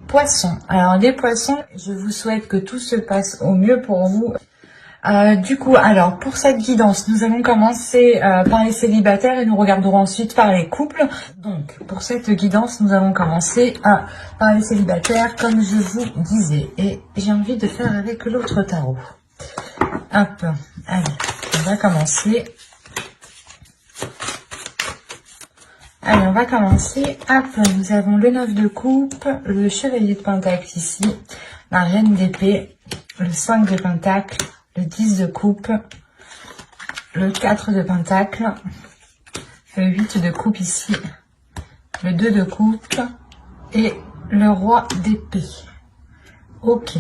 Poissons. Alors les poissons, je vous souhaite que tout se passe au mieux pour vous. Du coup, alors pour cette guidance, nous allons commencer par les célibataires et nous regarderons ensuite par les couples. Donc pour cette guidance, nous allons commencer par les célibataires, comme je vous disais. Et j'ai envie de faire avec l'autre tarot. Hop, allez, on va commencer. Allez, on va commencer. Hop, nous avons le 9 de coupe, le chevalier de pentacle ici, la reine d'épée, le 5 de pentacle, le 10 de coupe, le 4 de pentacle, le 8 de coupe ici, le 2 de coupe et le roi d'épée. Ok.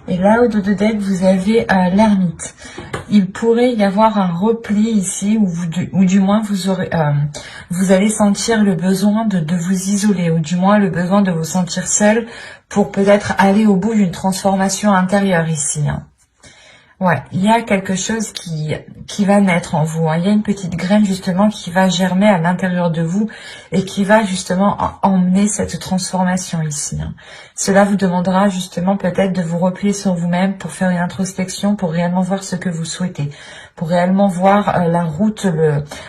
Et là, au dos de deck, vous avez l'ermite. Il pourrait y avoir un repli ici, ou du moins vous allez sentir le besoin de vous isoler, ou du moins le besoin de vous sentir seul pour peut-être aller au bout d'une transformation intérieure ici. Hein. Ouais, il y a quelque chose qui va naître en vous. Hein. Il y a une petite graine justement qui va germer à l'intérieur de vous et qui va justement emmener cette transformation ici. Hein. Cela vous demandera justement peut-être de vous replier sur vous-même pour faire une introspection, pour réellement voir ce que vous souhaitez, pour réellement voir la route,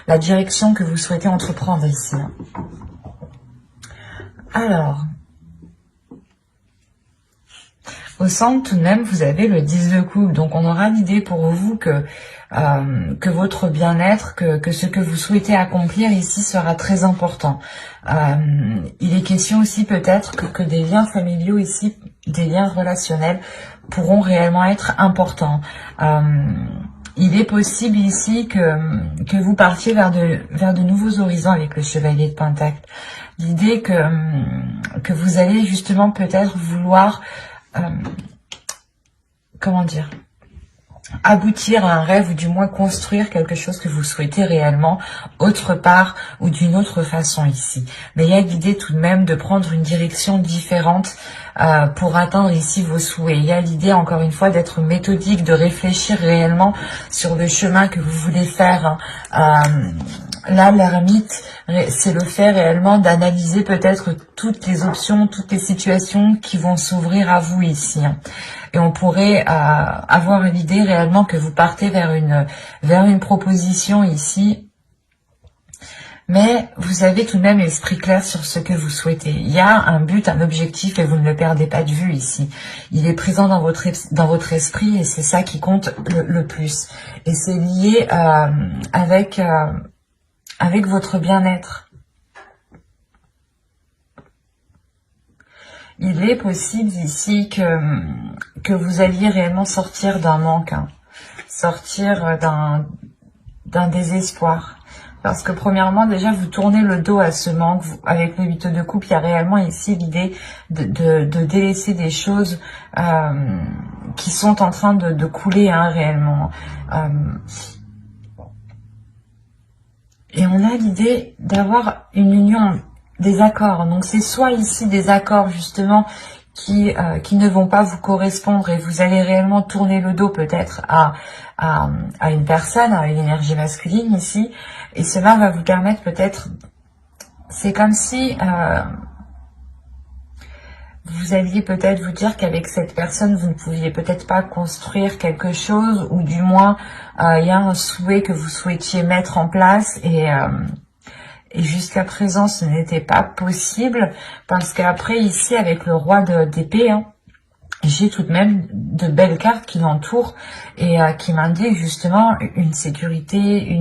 la direction que vous souhaitez entreprendre ici. Hein. Alors, au centre, tout de même, vous avez le 10 de coupe. Donc, on aura l'idée pour vous que votre bien-être, que ce que vous souhaitez accomplir ici sera très important. Il est question aussi peut-être que des liens familiaux ici, des liens relationnels pourront réellement être importants. Il est possible ici que vous partiez vers de nouveaux horizons avec le chevalier de pentacle. L'idée que vous allez justement peut-être vouloir... comment dire, aboutir à un rêve ou du moins construire quelque chose que vous souhaitez réellement autre part ou d'une autre façon ici. Mais il y a l'idée tout de même de prendre une direction différente pour atteindre ici vos souhaits. Il y a l'idée encore une fois d'être méthodique, de réfléchir réellement sur le chemin que vous voulez faire. Là, l'ermite, c'est le fait réellement d'analyser peut-être toutes les options, toutes les situations qui vont s'ouvrir à vous ici. Et on pourrait avoir l'idée réellement que vous partez vers une proposition ici. Mais vous avez tout de même l'esprit clair sur ce que vous souhaitez. Il y a un but, un objectif et vous ne le perdez pas de vue ici. Il est présent dans votre esprit et c'est ça qui compte le plus. Et c'est lié avec votre bien-être. Il est possible ici que vous alliez réellement sortir d'un manque, hein, sortir d'un désespoir. Parce que premièrement, déjà, vous tournez le dos à ce manque. Avec le 8 de coupe, il y a réellement ici l'idée de délaisser des choses qui sont en train de couler hein, réellement. Et on a l'idée d'avoir une union, des accords. Donc c'est soit ici des accords justement qui ne vont pas vous correspondre et vous allez réellement tourner le dos peut-être à une personne, à une énergie masculine ici. Et cela va vous permettre peut-être, c'est comme si vous alliez peut-être vous dire qu'avec cette personne, vous ne pouviez peut-être pas construire quelque chose, ou du moins, il y a un souhait que vous souhaitiez mettre en place, et jusqu'à présent, ce n'était pas possible, parce qu'après, ici, avec le roi d'épée, hein, j'ai tout de même de belles cartes qui l'entourent, et qui m'indiquent justement une sécurité,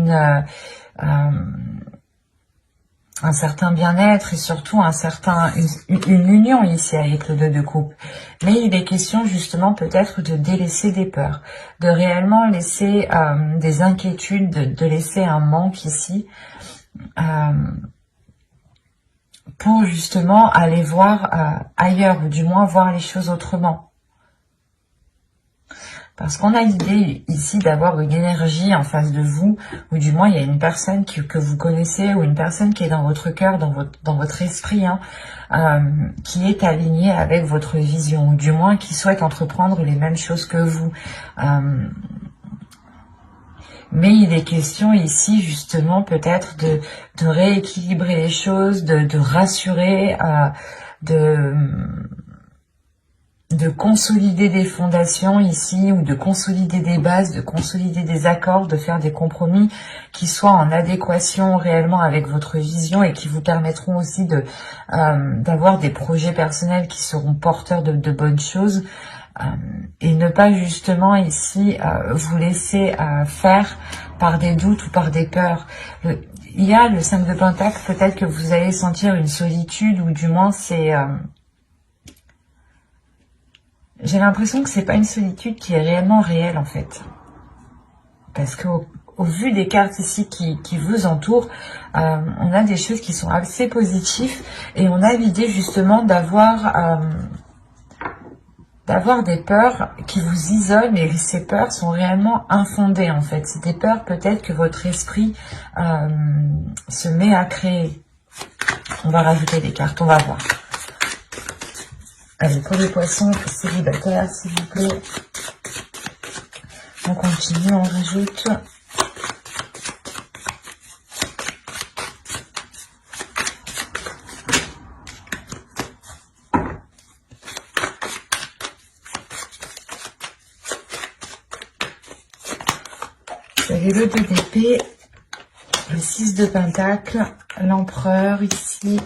un certain bien-être et surtout une union ici avec le 2 de coupe. Mais il est question justement peut-être de délaisser des peurs, de réellement laisser des inquiétudes, de laisser un manque ici pour justement aller voir ailleurs ou du moins voir les choses autrement. Parce qu'on a l'idée ici d'avoir une énergie en face de vous, ou du moins il y a une personne que vous connaissez, ou une personne qui est dans votre cœur, dans votre esprit, hein, qui est alignée avec votre vision, ou du moins qui souhaite entreprendre les mêmes choses que vous. Mais il est question ici justement peut-être de rééquilibrer les choses, de rassurer, de consolider des fondations ici, ou de consolider des bases, de consolider des accords, de faire des compromis qui soient en adéquation réellement avec votre vision et qui vous permettront aussi d'avoir des projets personnels qui seront porteurs de bonnes choses, et ne pas justement ici vous laisser faire par des doutes ou par des peurs. Il y a le 5 de Pentacle, peut-être que vous allez sentir une solitude, ou du moins c'est... j'ai l'impression que c'est pas une solitude qui est réellement réelle en fait. Parce qu'au vu des cartes ici qui vous entourent, on a des choses qui sont assez positives, et on a l'idée justement d'avoir des peurs qui vous isolent, mais ces peurs sont réellement infondées en fait. C'est des peurs peut-être que votre esprit se met à créer. On va rajouter des cartes, on va voir. Allez, pour les poissons célibataires, s'il vous plaît. On continue, on rajoute. Vous avez le 2 d'épée, le 6 de Pentacle, l'empereur ici,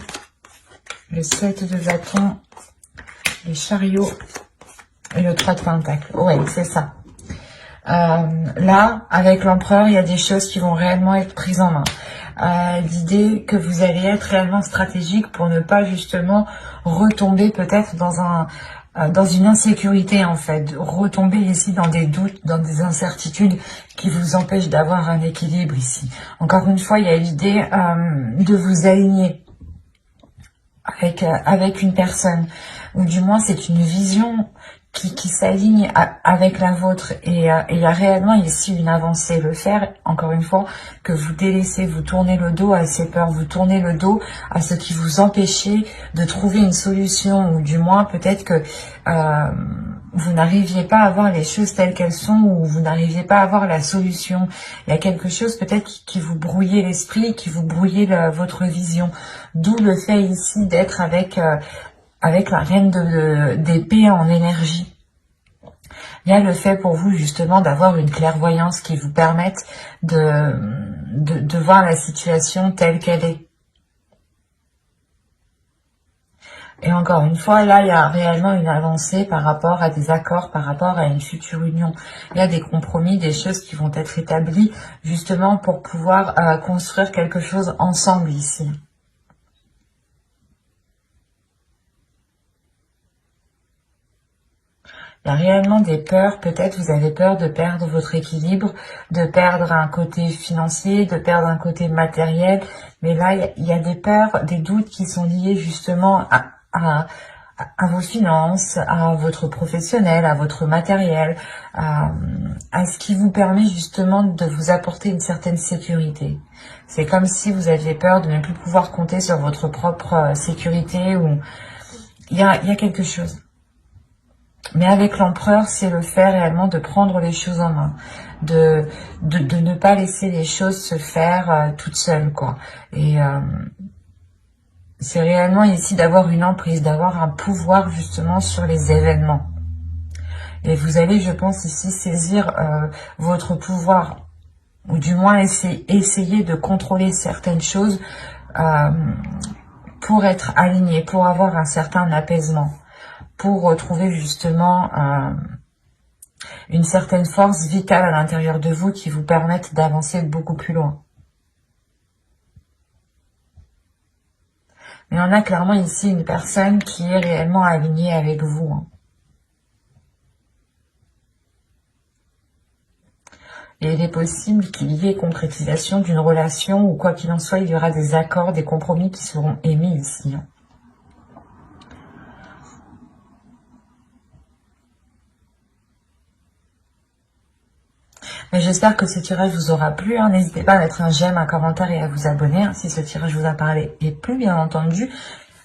le 7 de bâton, les chariots et le 3 de Pentacle. Ouais, c'est ça. Là, avec l'empereur, il y a des choses qui vont réellement être prises en main. L'idée que vous allez être réellement stratégique pour ne pas justement retomber peut-être dans une insécurité en fait, retomber ici dans des doutes, dans des incertitudes qui vous empêchent d'avoir un équilibre ici. Encore une fois, il y a l'idée de vous aligner avec une personne, ou du moins c'est une vision qui s'aligne avec la vôtre, et il y a réellement ici une avancée. Le faire, encore une fois, que vous délaissez, vous tournez le dos à ces peurs, vous tournez le dos à ce qui vous empêchait de trouver une solution, ou du moins peut-être que vous n'arriviez pas à voir les choses telles qu'elles sont, ou vous n'arriviez pas à voir la solution. Il y a quelque chose peut-être qui vous brouillait l'esprit, qui vous brouillait votre vision. D'où le fait ici d'être avec la reine d'épée en énergie. Il y a le fait pour vous justement d'avoir une clairvoyance qui vous permette de voir la situation telle qu'elle est. Et encore une fois, là, il y a réellement une avancée par rapport à des accords, par rapport à une future union. Il y a des compromis, des choses qui vont être établies justement pour pouvoir construire quelque chose ensemble ici. Il y a réellement des peurs, peut-être vous avez peur de perdre votre équilibre, de perdre un côté financier, de perdre un côté matériel, mais là il y a des peurs, des doutes qui sont liés justement à vos finances, à votre professionnel, à votre matériel, à ce qui vous permet justement de vous apporter une certaine sécurité. C'est comme si vous aviez peur de ne plus pouvoir compter sur votre propre sécurité, ou il y a quelque chose. Mais avec l'empereur, c'est le fait réellement de prendre les choses en main, de ne pas laisser les choses se faire toutes seules, quoi. Et c'est réellement ici d'avoir une emprise, d'avoir un pouvoir justement sur les événements. Et vous allez, je pense, ici saisir votre pouvoir, ou du moins essayer de contrôler certaines choses pour être aligné, pour avoir un certain apaisement, pour retrouver justement une certaine force vitale à l'intérieur de vous qui vous permette d'avancer beaucoup plus loin. Mais on a clairement ici une personne qui est réellement alignée avec vous, hein. Et il est possible qu'il y ait concrétisation d'une relation, ou quoi qu'il en soit, il y aura des accords, des compromis qui seront émis ici, hein. Mais j'espère que ce tirage vous aura plu, hein. N'hésitez pas à mettre un j'aime, un commentaire et à vous abonner, hein, si ce tirage vous a parlé et plu, bien entendu.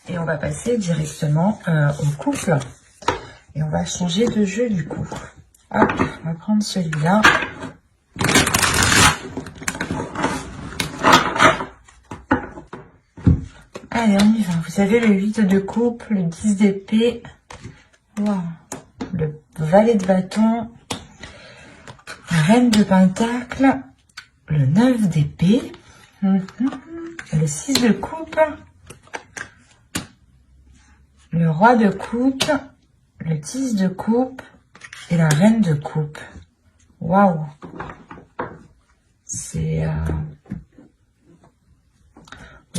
Et on va passer directement au couple. Et on va changer de jeu du coup. Hop, on va prendre celui-là. Allez, on y va. Vous avez le 8 de coupe, le 10 d'épée, wow. Le valet de bâton, la reine de pentacle, le 9 d'épée, le 6 de coupe, le roi de coupe, le 10 de coupe et la reine de coupe. Waouh! C'est...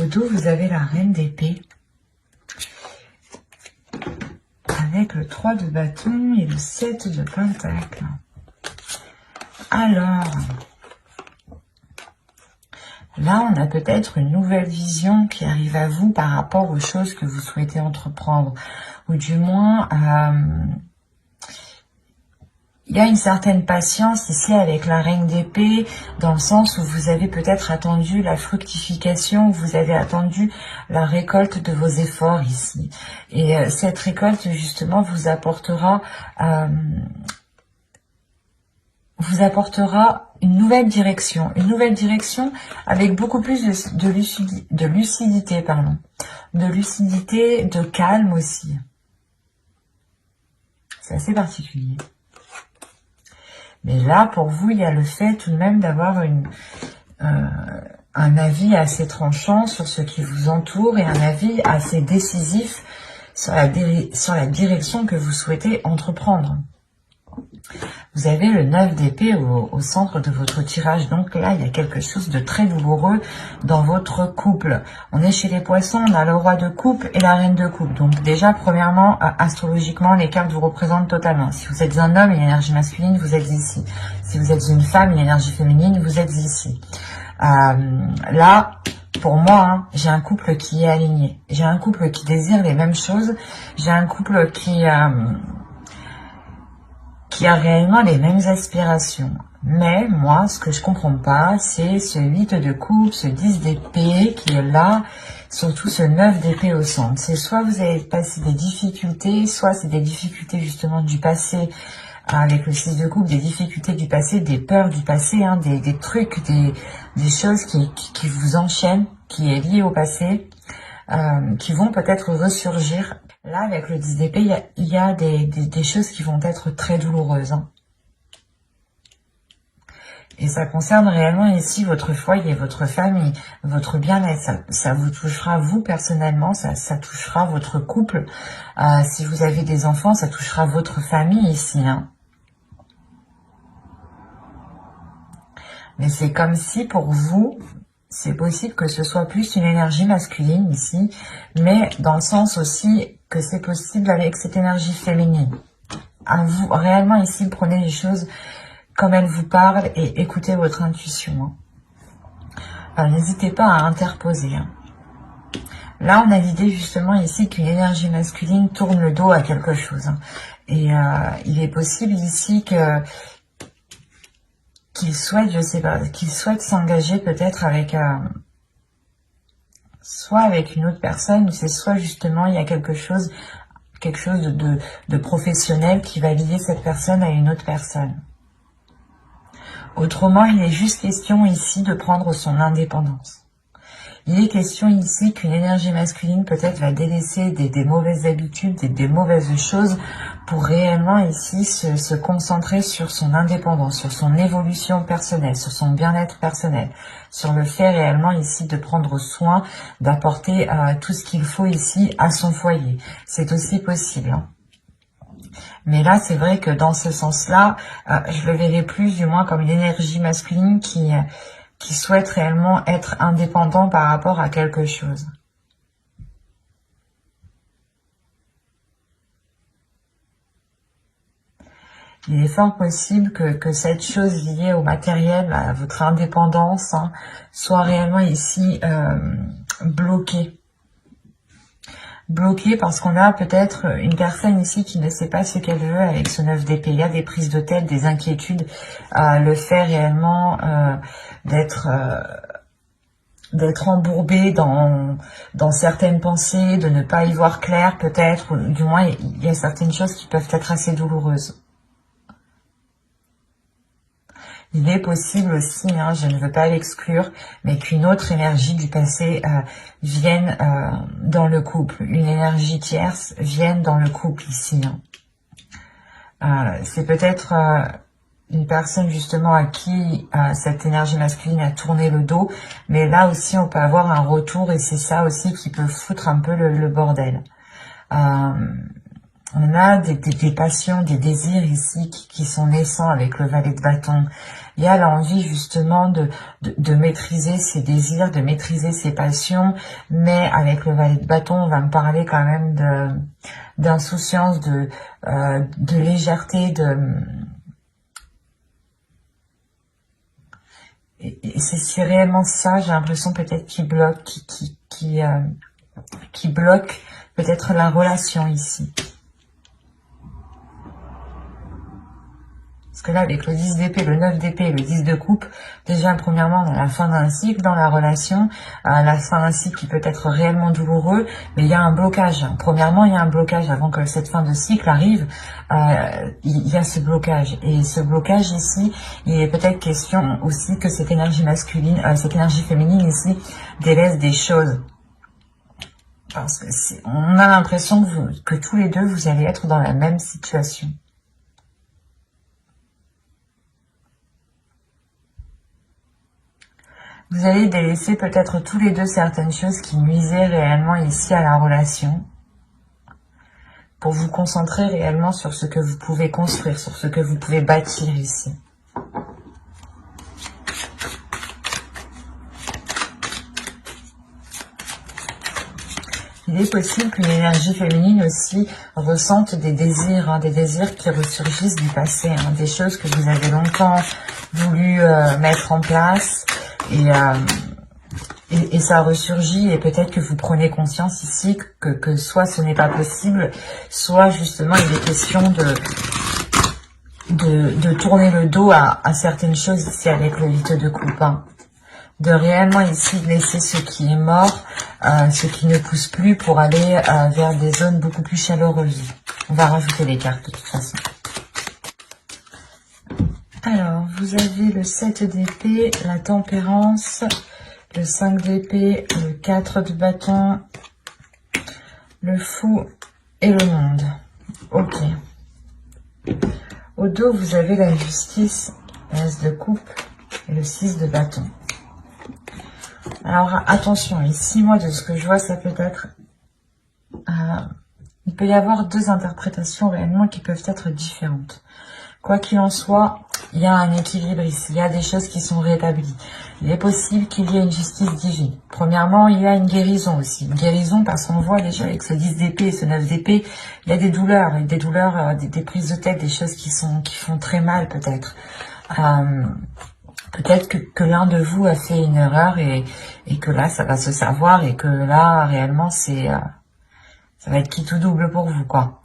Au dos, vous avez la reine d'épée. Avec le 3 de bâton et le 7 de pentacle. Alors, là, on a peut-être une nouvelle vision qui arrive à vous par rapport aux choses que vous souhaitez entreprendre. Ou du moins, il y a une certaine patience ici avec la reine d'épée, dans le sens où vous avez peut-être attendu la fructification, vous avez attendu la récolte de vos efforts ici. Et cette récolte, justement, vous apportera une nouvelle direction avec beaucoup plus de lucidité, de calme aussi. C'est assez particulier. Mais là, pour vous, il y a le fait tout de même d'avoir un avis assez tranchant sur ce qui vous entoure et un avis assez décisif sur la direction que vous souhaitez entreprendre. Vous avez le 9 d'épée au centre de votre tirage. Donc là, il y a quelque chose de très douloureux dans votre couple. On est chez les poissons, on a le roi de coupe et la reine de coupe. Donc déjà, premièrement, astrologiquement, les cartes vous représentent totalement. Si vous êtes un homme, une énergie masculine, vous êtes ici. Si vous êtes une femme, une énergie féminine, vous êtes ici. Là, pour moi, j'ai un couple qui est aligné. J'ai un couple qui désire les mêmes choses. J'ai un couple qui a réellement les mêmes aspirations. Mais moi, ce que je comprends pas, c'est ce 8 de coupe, ce 10 d'épée qui est là, surtout ce 9 d'épée au centre. C'est soit vous avez passé des difficultés, soit c'est des difficultés justement du passé, avec le 6 de coupe, des difficultés du passé, des peurs du passé, hein, des trucs, des choses qui vous enchaînent, qui est lié au passé, qui vont peut-être ressurgir. Là, avec le 10 d'épée, il y a des choses qui vont être très douloureuses. Hein. Et ça concerne réellement ici votre foyer, votre famille, votre bien-être. Ça vous touchera vous personnellement, ça touchera votre couple. Si vous avez des enfants, ça touchera votre famille ici. Hein. Mais c'est comme si pour vous... C'est possible que ce soit plus une énergie masculine ici, mais dans le sens aussi que c'est possible avec cette énergie féminine. À vous, réellement ici, prenez les choses comme elles vous parlent et écoutez votre intuition. N'hésitez pas à interposer. Hein. Là, on a l'idée justement ici qu'une énergie masculine tourne le dos à quelque chose. Hein. Et il est possible ici que... qu'il souhaite, je sais pas, qu'il souhaite s'engager peut-être avec soit avec une autre personne, ou c'est soit justement il y a quelque chose de professionnel qui va lier cette personne à une autre personne. Autrement, il est juste question ici de prendre son indépendance. Il est question ici qu'une énergie masculine peut-être va délaisser des mauvaises habitudes, des mauvaises choses pour réellement ici se concentrer sur son indépendance, sur son évolution personnelle, sur son bien-être personnel, sur le fait réellement ici de prendre soin, d'apporter tout ce qu'il faut ici à son foyer. C'est aussi possible. Hein. Mais là, c'est vrai que dans ce sens-là, je le verrai plus du moins comme une énergie masculine qui souhaite réellement être indépendant par rapport à quelque chose. Il est fort possible que cette chose liée au matériel, à votre indépendance, hein, soit réellement ici bloquée. Bloquée parce qu'on a peut-être une personne ici qui ne sait pas ce qu'elle veut avec ce 9 d'épée. Il y a des prises de tête, des inquiétudes, le fait réellement d'être embourbé dans certaines pensées, de ne pas y voir clair peut-être, ou du moins il y a certaines choses qui peuvent être assez douloureuses. Il est possible aussi, hein, je ne veux pas l'exclure, mais qu'une autre énergie du passé vienne dans le couple, une énergie tierce vienne dans le couple ici. C'est peut-être une personne justement à qui cette énergie masculine a tourné le dos, mais là aussi on peut avoir un retour et c'est ça aussi qui peut foutre un peu le bordel. On a des passions, des désirs ici qui sont naissants avec le valet de bâton. Il y a l'envie justement de maîtriser ses désirs, de maîtriser ses passions, mais avec le valet de bâton, on va me parler quand même d'insouciance, de légèreté, et c'est réellement ça, j'ai l'impression peut-être qui bloque, qui bloque peut-être la relation ici. Parce que là, avec le 10 d'épée, le 9 d'épée et le 10 de coupe, déjà, premièrement, on a la fin d'un cycle dans la relation, la fin d'un cycle qui peut être réellement douloureux, mais il y a un blocage. Premièrement, il y a un blocage avant que cette fin de cycle arrive, il y a ce blocage. Et ce blocage ici, il est peut-être question aussi que cette énergie masculine, cette énergie féminine ici, délaisse des choses. Parce que on a l'impression que tous les deux, vous allez être dans la même situation. Vous allez délaisser peut-être tous les deux certaines choses qui nuisaient réellement ici à la relation pour vous concentrer réellement sur ce que vous pouvez construire, sur ce que vous pouvez bâtir ici. Il est possible qu'une énergie féminine aussi ressente des désirs qui ressurgissent du passé, des choses que vous avez longtemps voulu mettre en place. Et ça ressurgit et peut-être que vous prenez conscience ici que soit ce n'est pas possible, soit justement il est question de tourner le dos à certaines choses ici avec le 8 de coupe. De réellement ici laisser ce qui est mort, ce qui ne pousse plus pour aller vers des zones beaucoup plus chaleureuses. On va rajouter les cartes de toute façon. Alors, vous avez le 7 d'épée, la tempérance, le 5 d'épée, le 4 de bâton, le fou et le monde. Ok. Au dos, vous avez la justice, l'as de coupe et le 6 de bâton. Alors, attention, ici, moi, de ce que je vois, ça peut être... il peut y avoir deux interprétations réellement qui peuvent être différentes. Quoi qu'il en soit, il y a un équilibre ici, il y a des choses qui sont rétablies. Il est possible qu'il y ait une justice divine. Premièrement, il y a une guérison aussi. Une guérison parce qu'on voit déjà avec ce 10 d'épée et ce 9 d'épée, il y a des douleurs, des prises de tête, des choses qui font très mal peut-être. Peut-être que l'un de vous a fait une erreur et que là, ça va se savoir et que là, réellement, ça va être qui tout double pour vous, quoi.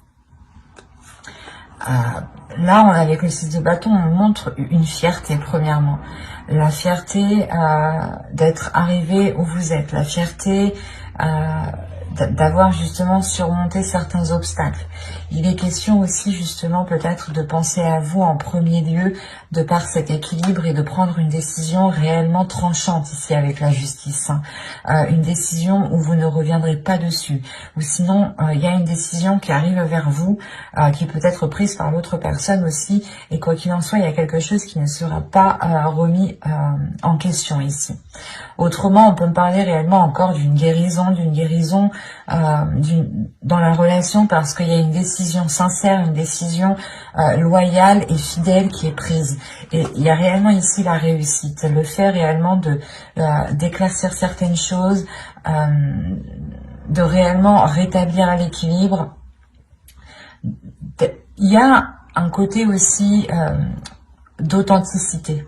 Là, avec le 6 de bâton, on montre une fierté, premièrement. La fierté d'être arrivé où vous êtes. La fierté d'avoir justement surmonté certains obstacles. Il est question aussi justement peut-être de penser à vous en premier lieu de par cet équilibre et de prendre une décision réellement tranchante ici avec la justice. Une décision où vous ne reviendrez pas dessus. Ou sinon, il y a une décision qui arrive vers vous, qui peut être prise par l'autre personne aussi. Et quoi qu'il en soit, il y a quelque chose qui ne sera pas remis en question ici. Autrement, on peut me parler réellement encore d'une guérison dans la relation parce qu'il y a une décision sincère, une décision loyale et fidèle qui est prise. Et il y a réellement ici la réussite, le fait réellement d'éclaircir certaines choses, de réellement rétablir l'équilibre. Il y a un côté aussi d'authenticité.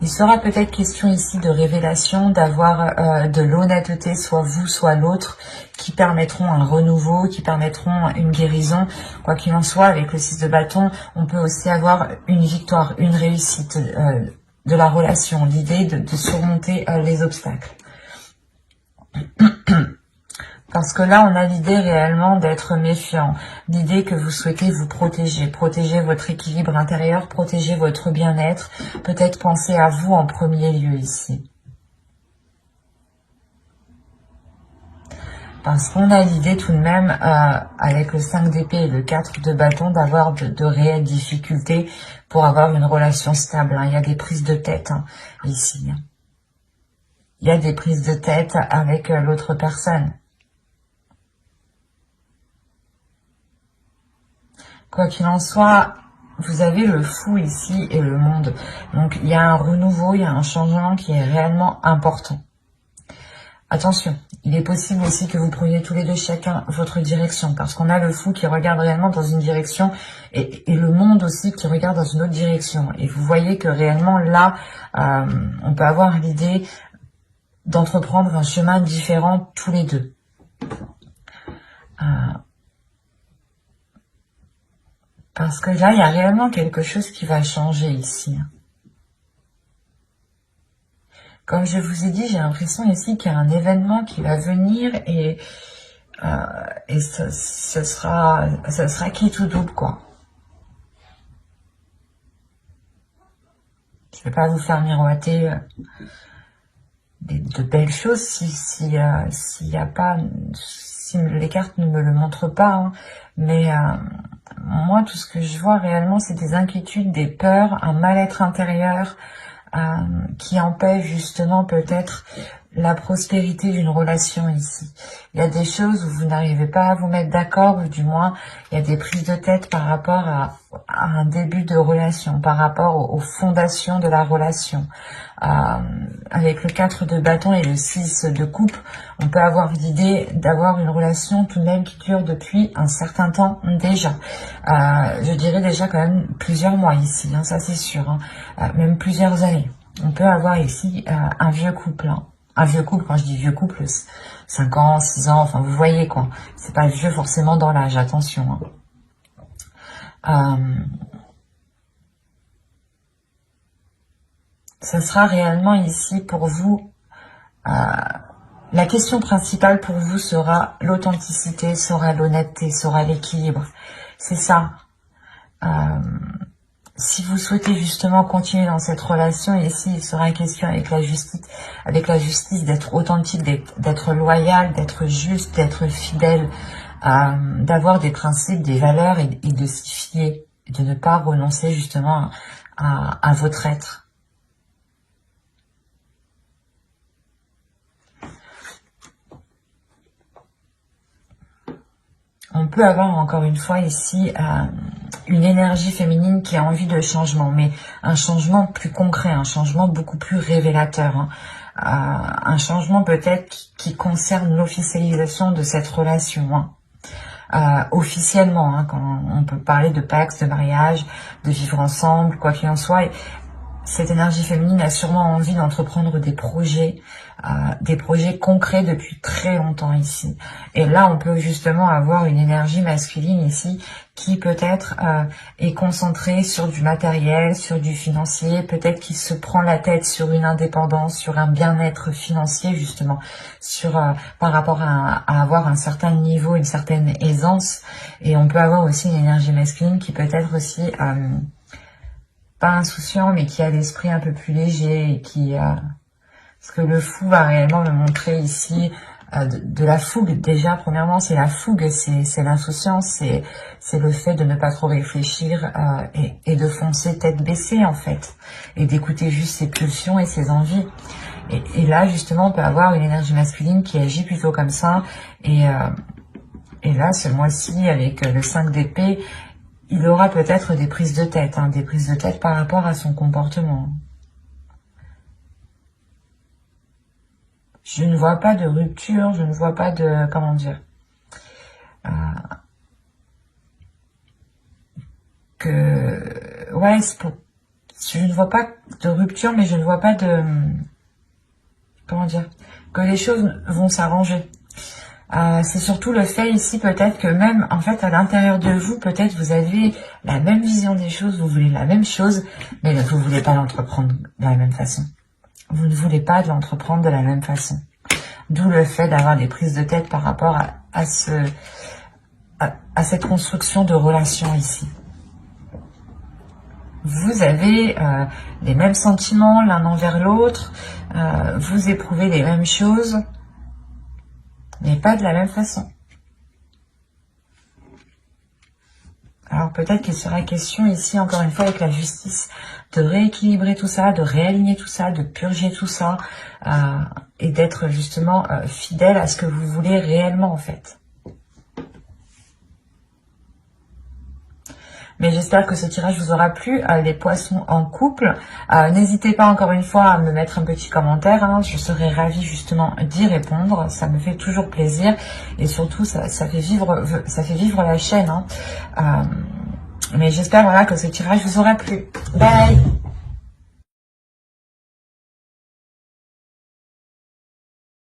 Il sera peut-être question ici de révélation, d'avoir de l'honnêteté, soit vous, soit l'autre, qui permettront un renouveau, qui permettront une guérison. Quoi qu'il en soit, avec le 6 de bâton, on peut aussi avoir une victoire, une réussite de la relation, l'idée de surmonter les obstacles. Parce que là, on a l'idée réellement d'être méfiant, l'idée que vous souhaitez vous protéger, protéger votre équilibre intérieur, protéger votre bien-être, peut-être penser à vous en premier lieu ici. Parce qu'on a l'idée tout de même, avec le 5 d'épée et le 4 de bâton, d'avoir de réelles difficultés pour avoir une relation stable. Il y a des prises de tête ici. Il y a des prises de tête avec l'autre personne. Quoi qu'il en soit, vous avez le fou ici et le monde. Donc il y a un renouveau, il y a un changement qui est réellement important. Attention, il est possible aussi que vous preniez tous les deux chacun votre direction, parce qu'on a le fou qui regarde réellement dans une direction et le monde aussi qui regarde dans une autre direction. Et vous voyez que réellement là, on peut avoir l'idée d'entreprendre un chemin différent tous les deux. Parce que là, il y a réellement quelque chose qui va changer ici. Comme je vous ai dit, j'ai l'impression ici qu'il y a un événement qui va venir et ce sera qui tout double, quoi. Je vais pas vous faire miroiter de belles choses si les cartes ne me le montrent pas, mais moi, tout ce que je vois réellement, c'est des inquiétudes, des peurs, un mal-être intérieur qui empêche justement peut-être la prospérité d'une relation ici. Il y a des choses où vous n'arrivez pas à vous mettre d'accord, ou du moins, il y a des prises de tête par rapport à un début de relation, par rapport aux fondations de la relation. Avec le 4 de bâton et le 6 de coupe, on peut avoir l'idée d'avoir une relation tout de même qui dure depuis un certain temps déjà. Je dirais déjà quand même plusieurs mois ici, ça c'est sûr, même plusieurs années. On peut avoir ici un vieux couple. Un vieux couple, quand je dis vieux couple, 5 ans, 6 ans, enfin vous voyez quoi. C'est pas vieux forcément dans l'âge, attention. Ça sera réellement ici pour vous, la question principale pour vous sera l'authenticité, sera l'honnêteté, sera l'équilibre. C'est ça. Si vous souhaitez justement continuer dans cette relation, ici il sera question avec la justice d'être authentique, d'être loyal, d'être juste, d'être fidèle, d'avoir des principes, des valeurs et de s'y fier, de ne pas renoncer justement à votre être. On peut avoir encore une fois ici une énergie féminine qui a envie de changement, mais un changement plus concret, un changement beaucoup plus révélateur, un changement peut-être qui concerne l'officialisation de cette relation, officiellement, quand on peut parler de pacte, de mariage, de vivre ensemble, quoi qu'il en soit. Cette énergie féminine a sûrement envie d'entreprendre des projets concrets depuis très longtemps ici. Et là, on peut justement avoir une énergie masculine ici qui peut-être est concentrée sur du matériel, sur du financier, peut-être qui se prend la tête sur une indépendance, sur un bien-être financier justement, sur par rapport à avoir un certain niveau, une certaine aisance. Et on peut avoir aussi une énergie masculine qui peut être aussi pas insouciant, mais qui a l'esprit un peu plus léger et qui... parce que le fou va réellement me montrer ici de la fougue. Déjà, premièrement, c'est la fougue, c'est l'insouciance, c'est le fait de ne pas trop réfléchir et de foncer tête baissée, en fait, et d'écouter juste ses pulsions et ses envies. Et là, justement, on peut avoir une énergie masculine qui agit plutôt comme ça. Et là, ce mois-ci, avec le 5 d'épée, il aura peut-être des prises de tête, par rapport à son comportement. Je ne vois pas de rupture, je ne vois pas de... comment dire ouais, je ne vois pas de rupture, mais je ne vois pas de... comment dire, que les choses vont s'arranger. C'est surtout le fait ici peut-être que même en fait à l'intérieur de vous, peut-être vous avez la même vision des choses, vous voulez la même chose, mais vous ne voulez pas l'entreprendre de la même façon. Vous ne voulez pas l'entreprendre de la même façon. D'où le fait d'avoir des prises de tête par rapport à cette construction de relation ici. Vous avez les mêmes sentiments l'un envers l'autre, vous éprouvez les mêmes choses, mais pas de la même façon. Alors peut-être qu'il sera question ici, encore une fois, avec la justice, de rééquilibrer tout ça, de réaligner tout ça, de purger tout ça, et d'être justement fidèle à ce que vous voulez réellement, en fait. Mais j'espère que ce tirage vous aura plu, les poissons en couple. N'hésitez pas encore une fois à me mettre un petit commentaire, hein, je serai ravie justement d'y répondre, ça me fait toujours plaisir. Et surtout, ça fait vivre la chaîne. Hein. Mais j'espère voilà, que ce tirage vous aura plu. Bye!